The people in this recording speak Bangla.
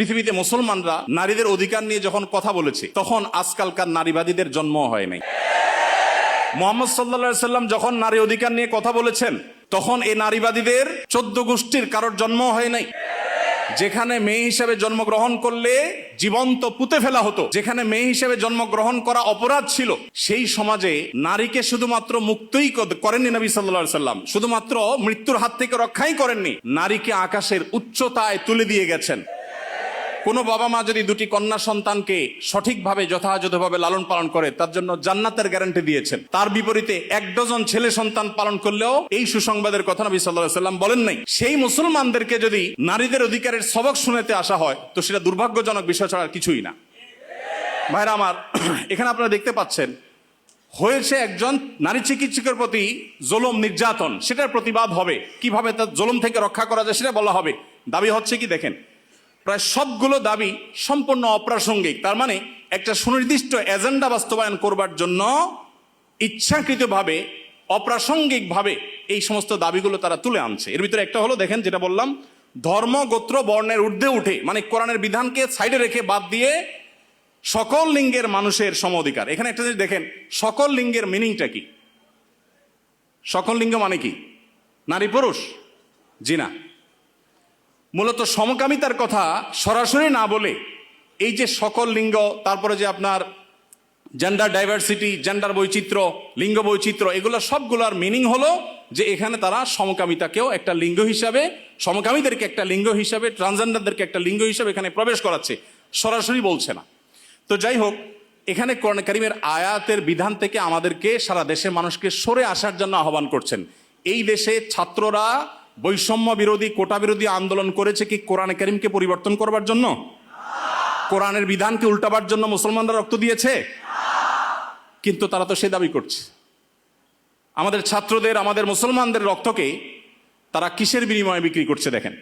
পৃথিবীতে মুসলমানরা নারীদের অধিকার নিয়ে যখন কথা বলেছে তখন আজকালকার নারীবাদীদের জন্ম হয় নাই। মুহাম্মদ সাল্লাল্লাহু আলাইহি সাল্লাম যখন নারী অধিকার নিয়ে কথা বলেছেন তখন এই নারীবাদীদের 14 গোষ্ঠীর কারোর জন্ম হয় নাই। যেখানে মেয়ে হিসেবে জন্মগ্রহণ করলে জীবন্ত পুঁতে ফেলা হতো, যেখানে মেয়ে হিসেবে জন্মগ্রহণ করা অপরাধ ছিল, সেই সমাজে নারীকে শুধুমাত্র মুক্তই করেননি নবী সাল্লাল্লাহু আলাইহি সাল্লাম, শুধুমাত্র মৃত্যুর হাত থেকে রক্ষাই করেননি, নারীকে আকাশের উচ্চতায় তুলে দিয়ে গেছেন। কোনো বাবা মা যদি দুটি কন্যা সন্তানকে সঠিকভাবে যথাযথভাবে লালন পালন করে তার জন্য জান্নাতের গ্যারান্টি দিয়েছেন। তার বিপরীতে 1 ডজন ছেলে সন্তান পালন করলেও এই সুসংবাদের কথা নবী সাল্লাল্লাহু আলাইহি সাল্লাম বলেন নাই। সেই মুসলমানদেরকে যদি নারীদের অধিকারের সবক শুনাতে আসা হয় তো সেটা দুর্ভাগ্যজনক বিষয় ছাড়া আর কিছুই না। ভাইরা আমার, এখানে আপনারা দেখতে পাচ্ছেন হয়েছে একজন নারী চিকিৎসকের প্রতি জুলুম নির্যাতন, সেটার প্রতিবাদ হবে, কিভাবে তার জুলুম থেকে রক্ষা করা যায় সেটা বলা হবে। দাবি হচ্ছে কি দেখেন, প্রায় সবগুলো দাবি সম্পূর্ণ অপ্রাসঙ্গিক। তার মানে একটা সুনির্দিষ্ট এজেন্ডা বাস্তবায়ন করবার জন্য ইচ্ছাকৃতভাবে অপ্রাসঙ্গিকভাবে এই সমস্ত দাবিগুলো তারা তুলে আনছে। এর ভিতরে একটা হলো দেখেন, যেটা বললাম, ধর্ম গোত্র বর্ণের ঊর্ধ্বে উঠে, মানে কোরআনের বিধানকে সাইডে রেখে বাদ দিয়ে সকল লিঙ্গের মানুষের সম অধিকার। এখানে একটা জিনিস দেখেন, সকল লিঙ্গের মিনিংটা কি? সকল লিঙ্গ মানে কি? নারী পুরুষ? জি না। মূলত সমকামিতার কথা সরাসরি না বলে এই যে সকল লিঙ্গ, তারপরে যে আপনার জেন্ডার ডাইভার্সিটি, জেন্ডার বৈচিত্র্য, লিঙ্গ বৈচিত্র্য, এগুলো সবগুলোর মিনিং হলো যে এখানে তারা সমকামিতাকেও একটা লিঙ্গ হিসাবে, সমকামীদেরকে একটা লিঙ্গ হিসাবে, ট্রান্সজেন্ডারদেরকে একটা লিঙ্গ হিসাবে এখানে প্রবেশ করাচ্ছে, সরাসরি বলছে না। তো যাই হোক, এখানে কোরআন কারীমের আয়াতের বিধান থেকে আমাদেরকে, সারা দেশের মানুষকে সরে আসার জন্য আহ্বান করছেন। এই দেশে ছাত্ররা বৈষম্য বিরোধী, কোটা বিরোধী আন্দোলন করেছে কি কোরআন কারীমকে পরিবর্তন করবার জন্য? কোরআনের বিধানকে উল্টাবার জন্য মুসলমানরা রক্ত দিয়েছে? কিন্তু তারা তো সে দাবি করছে। আমাদের ছাত্রদের, আমাদের মুসলমানদের রক্তকে তারা কিসের বিনিময়ে বিক্রি করছে দেখেন।